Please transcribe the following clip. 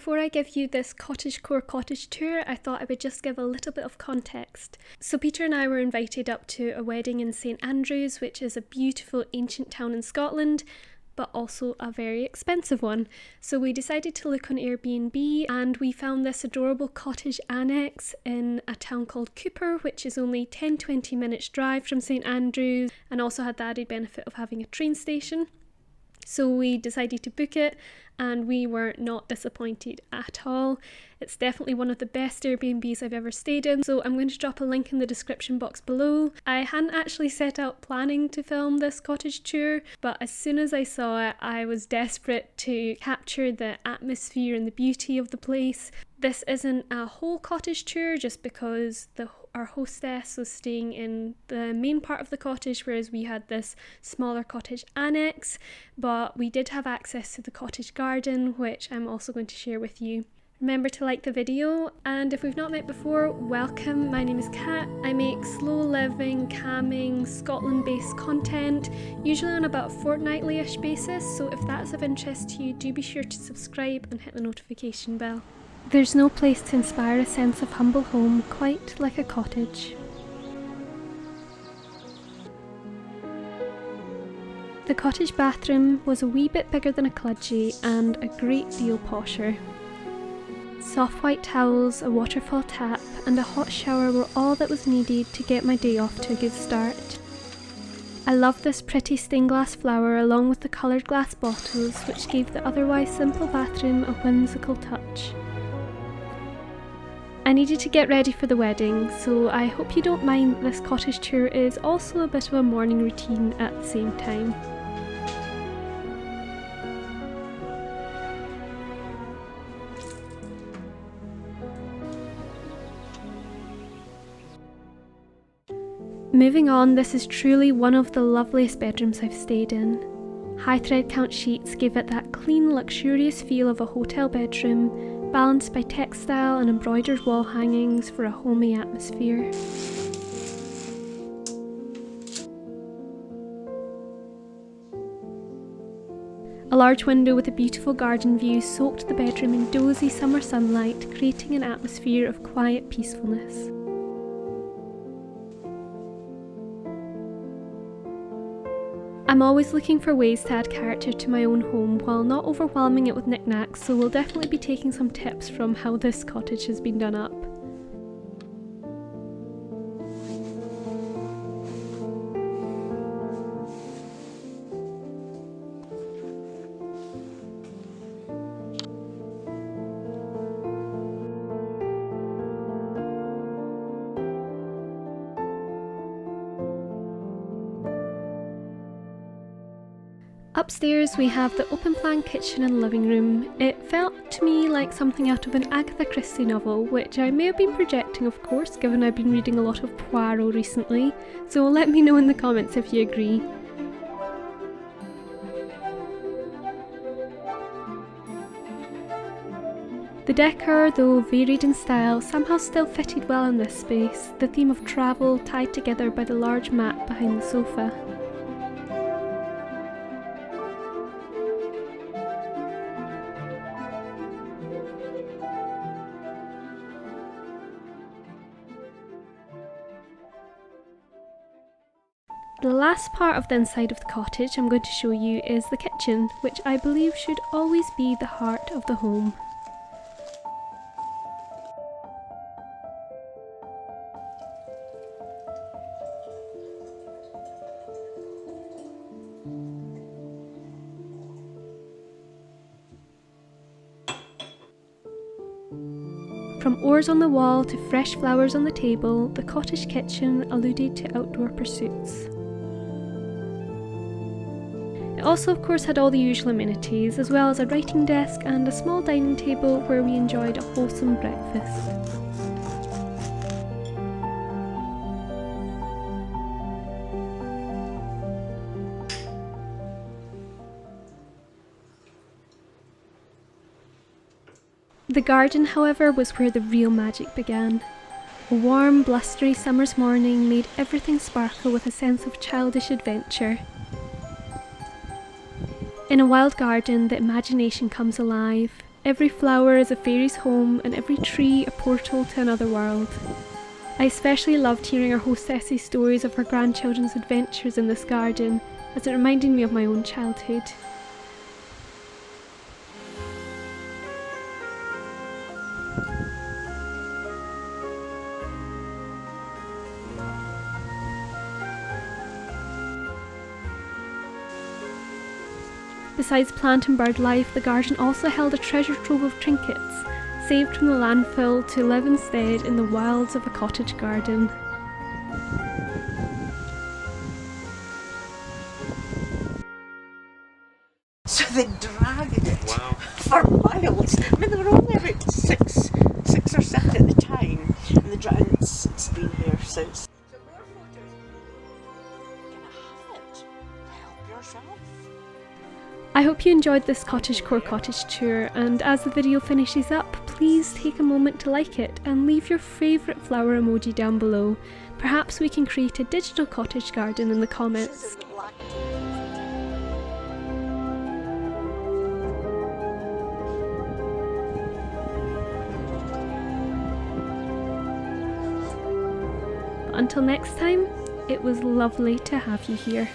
before I give you this Cottagecore Cottage tour, I thought I would just give a little bit of context. So Peter and I were invited up to a wedding in St Andrews, which is a beautiful ancient town in Scotland, but also a very expensive one. So we decided to look on Airbnb and we found this adorable cottage annex in a town called Cooper, which is only 10-20 minutes drive from St Andrews, and also had the added benefit of having a train station. So we decided to book it and we were not disappointed at all. It's definitely one of the best Airbnbs I've ever stayed in, so I'm going to drop a link in the description box below. I hadn't actually set out planning to film this cottage tour, but as soon as I saw it, I was desperate to capture the atmosphere and the beauty of the place. This isn't a whole cottage tour just because our hostess was staying in the main part of the cottage, whereas we had this smaller cottage annex, but we did have access to the cottage garden, which I'm also going to share with you. Remember to like the video, and if we've not met before, welcome. My name is Kat. I make slow living, calming, Scotland-based content, usually on about a fortnightly-ish basis, so if that's of interest to you, do be sure to subscribe and hit the notification bell. There's no place to inspire a sense of humble home quite like a cottage. The cottage bathroom was a wee bit bigger than a kludgy and a great deal posher. Soft white towels, a waterfall tap and a hot shower were all that was needed to get my day off to a good start. I loved this pretty stained glass flower along with the coloured glass bottles, which gave the otherwise simple bathroom a whimsical touch. I needed to get ready for the wedding, so I hope you don't mind that this cottage tour is also a bit of a morning routine at the same time. Moving on, this is truly one of the loveliest bedrooms I've stayed in. High thread count sheets give it that clean, luxurious feel of a hotel bedroom, balanced by textile and embroidered wall hangings for a homey atmosphere. A large window with a beautiful garden view soaked the bedroom in dozy summer sunlight, creating an atmosphere of quiet peacefulness. I'm always looking for ways to add character to my own home while not overwhelming it with knickknacks, so we'll definitely be taking some tips from how this cottage has been done up. Upstairs we have the open plan kitchen and living room. It felt to me like something out of an Agatha Christie novel, which I may have been projecting of course, given I've been reading a lot of Poirot recently, so let me know in the comments if you agree. The decor, though varied in style, somehow still fitted well in this space, the theme of travel tied together by the large mat behind the sofa. The last part of the inside of the cottage I'm going to show you is the kitchen, which I believe should always be the heart of the home. From oars on the wall to fresh flowers on the table, the cottage kitchen alluded to outdoor pursuits. It also of course had all the usual amenities, as well as a writing desk and a small dining table where we enjoyed a wholesome breakfast. The garden, however, was where the real magic began. A warm, blustery summer's morning made everything sparkle with a sense of childish adventure. In a wild garden, the imagination comes alive. Every flower is a fairy's home and every tree a portal to another world. I especially loved hearing our hostess's stories of her grandchildren's adventures in this garden, as it reminded me of my own childhood. Besides plant and bird life, the garden also held a treasure trove of trinkets, saved from the landfill to live instead in the wilds of a cottage garden. So they dragged it for miles. I mean, they were only about six or seven at the time, and it's been here since. So more photos. Can I have it? Help yourself. I hope you enjoyed this Cottagecore Cottage tour, and as the video finishes up, please take a moment to like it and leave your favourite flower emoji down below. Perhaps we can create a digital cottage garden in the comments. Until next time, it was lovely to have you here.